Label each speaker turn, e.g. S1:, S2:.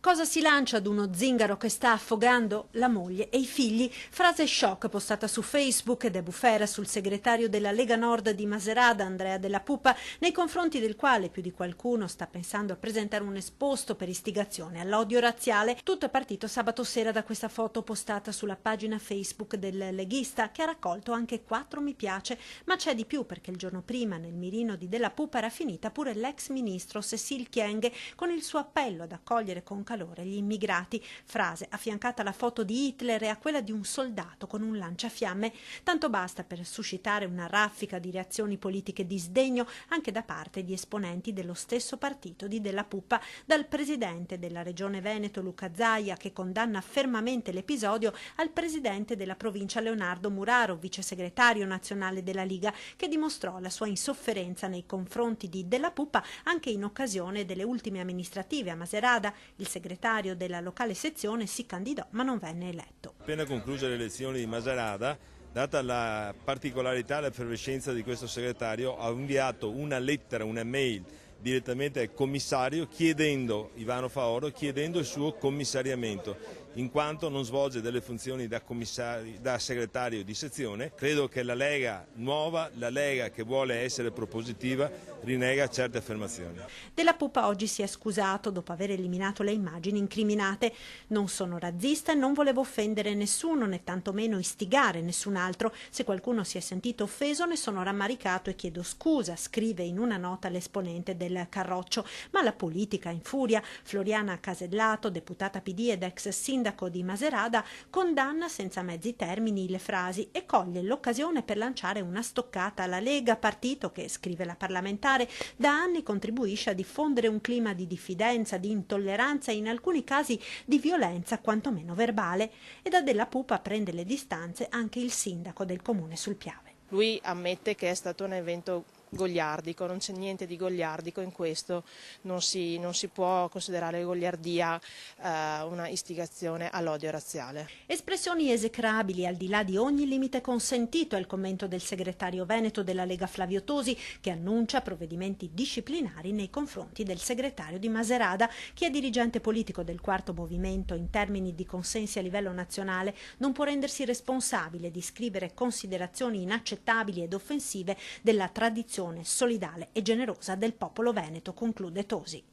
S1: Cosa si lancia ad uno zingaro che sta affogando? La moglie e i figli? Frase shock postata su Facebook ed è bufera sul segretario della Lega Nord di Macerata, Andrea Della Pupa, nei confronti del quale più di qualcuno sta pensando a presentare un esposto per istigazione all'odio razziale. Tutto è partito sabato sera da questa foto postata sulla pagina Facebook del leghista, che ha raccolto anche 4 mi piace, ma c'è di più, perché il giorno prima nel mirino di Della Pupa era finita pure l'ex ministro Cécile Kyenge con il suo appello ad accogliere con calore gli immigrati, frase affiancata alla foto di Hitler e a quella di un soldato con un lanciafiamme. Tanto basta per suscitare una raffica di reazioni politiche di sdegno anche da parte di esponenti dello stesso partito di Della Pupa, dal presidente della regione Veneto Luca Zaia, che condanna fermamente l'episodio, al presidente della provincia Leonardo Muraro, vice segretario nazionale della Liga, che dimostrò la sua insofferenza nei confronti di Della Pupa anche in occasione delle ultime amministrative a Macerata. Il segretario della locale sezione si candidò ma non venne eletto.
S2: Appena concluse le elezioni di Macerata, data la particolarità e l'effervescenza di questo segretario, ha inviato una lettera, una mail direttamente al commissario Ivano Faoro chiedendo il suo commissariamento, in quanto non svolge delle funzioni da segretario di sezione. Credo che la Lega nuova, la Lega che vuole essere propositiva, rinega certe affermazioni.
S1: Della Pupa oggi si è scusato dopo aver eliminato le immagini incriminate. Non sono razzista e non volevo offendere nessuno, né tantomeno istigare nessun altro. Se qualcuno si è sentito offeso ne sono rammaricato e chiedo scusa, scrive in una nota l'esponente del Carroccio. Ma la politica infuria. Floriana Casellato, deputata PD ed ex sindaco di Macerata, condanna senza mezzi termini le frasi e coglie l'occasione per lanciare una stoccata alla Lega, partito che, scrive la parlamentare, da anni contribuisce a diffondere un clima di diffidenza, di intolleranza e in alcuni casi di violenza quantomeno verbale. E da Della Pupa prende le distanze anche il sindaco del comune sul Piave.
S3: Lui ammette che è stato un evento goliardico, non c'è niente di goliardico in questo, non si può considerare goliardia una istigazione all'odio razziale.
S1: Espressioni esecrabili al di là di ogni limite consentito è il commento del segretario veneto della Lega Flavio Tosi, che annuncia provvedimenti disciplinari nei confronti del segretario di Macerata. Chi è dirigente politico del quarto movimento in termini di consensi a livello nazionale non può rendersi responsabile di scrivere considerazioni inaccettabili ed offensive della tradizione solidale e generosa del popolo veneto, conclude Tosi.